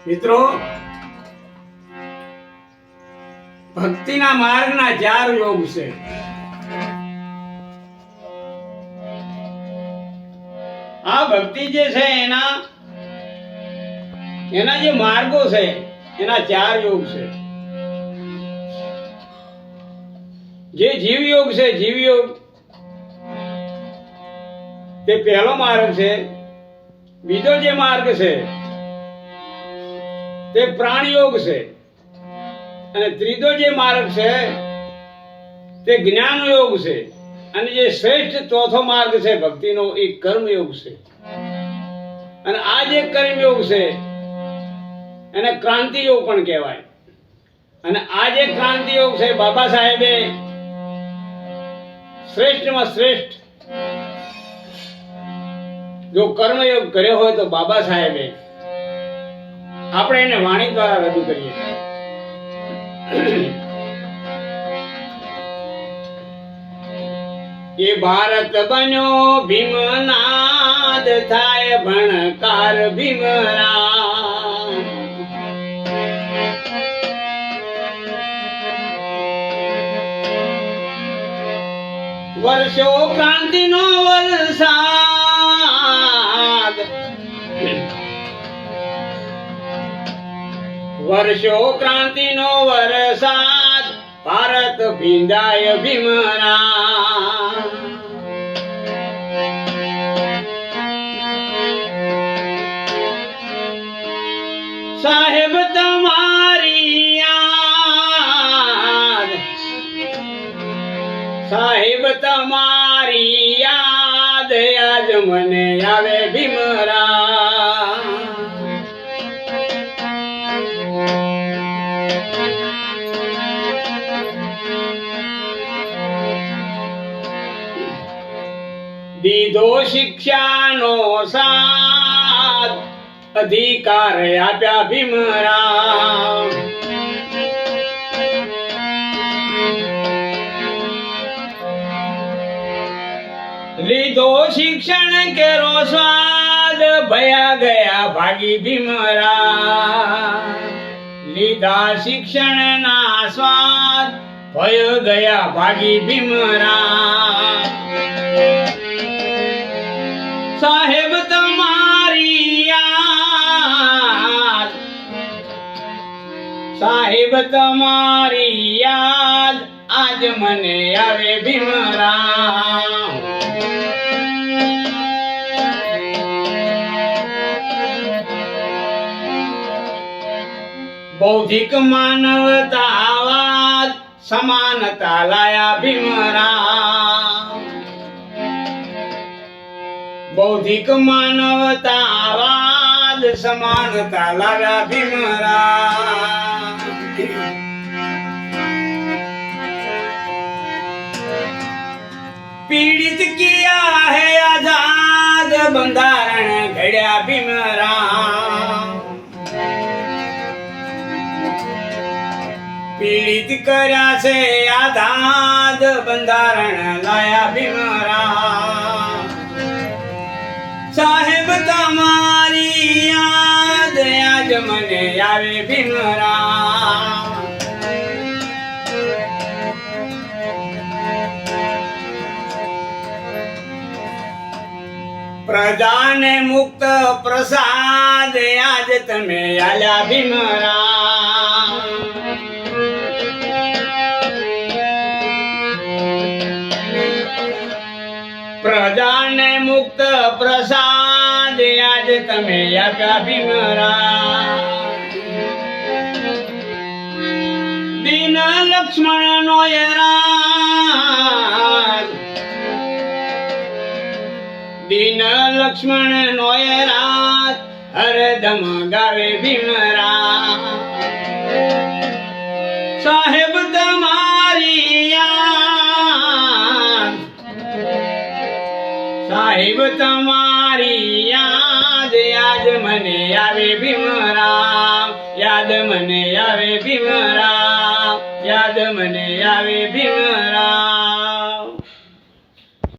મિત્રો, ભક્તિના માર્ગના 4 યોગ છે. આ ભક્તિ જે છે એના જે માર્ગો છે એના 4 યોગ છે. જે જીવ યોગ છે, જીવ યોગ તે પહેલો માર્ગ છે. બીજો જે માર્ગ છે તે પ્રાણ યોગ છે. અને ત્રીજો જે માર્ગ છે તે જ્ઞાન યોગ છે. અને જે શ્રેષ્ઠ ચોથો માર્ગ છે ભક્તિનો એ કર્મ યોગ છે. અને આ જે કર્મ યોગ છે એને ક્રાંતિ યોગ પણ કહેવાય. અને આ જે ક્રાંતિ યોગ છે બાબા સાહેબે શ્રેષ્ઠમાં શ્રેષ્ઠ જો કર્મયોગ કર્યો હોય તો બાબા સાહેબે આપણે એને વાણી દ્વારા રજૂ કરીએ. એ ભારત બન્યો ભીમનાદ થાય ભણકાર ભીમરામ. વર્ષો ક્રાંતિનો વરસાદ, વર્ષો ક્રાંતિનો વરસાદ ભારત ભીંજાય ભીમરામ. સાહેબ તમારી યાદ, સાહેબ તમારી યાદ આજ મને આવે ભીમરામ. દીધો શિક્ષાનો સાથ, અધિકાર આપ્યા ભીમરામ. લીધો શિક્ષણ કેરો સ્વાદ, ભયા ગયા ભાગી ભીમરામ. લીધા શિક્ષણ ના સ્વાદ, ભય ગયા ભાગી ભીમરામ. સાહેબ તમારી યાદ, સાહેબ તમારી યાદ આજ મને આવે ભીમરામ. બૌદ્ધિક માનવતાવાદ, સમાનતા લાયા ભીમરામ. બૌદ્ધિક માનવતાવાદ, સમાનતા લાવ્યા ભીમરામ. पीड़ित किया है आजाद, बंधारण घड़िया भीमराम. पीड़ित કર્યા છે આઝાદ, બંધારણ લાયા ભીમરામ. સાહેબ તમારી યાદ આજ મને આવે ભીમરામ. પ્રજાને મુક્ત પ્રસાદ આજ તમે આલ્યા ભીમરામ. પ્રજાને મુક્ત પ્રસાદ આજ તમે આપ્યા ભીમરામ. દીન લક્ષ્મણ નો રાજ, દીન લક્ષ્મણ નો રાત હરદમ ગાવે ભીમરામ. સાહેબ તમારી યાદ, સાહેબ તમારી યાદ આજ મને આવે ભીમરામ. યાદ મને આવે ભીમરામ, યાદ મને આવે ભીમરામ.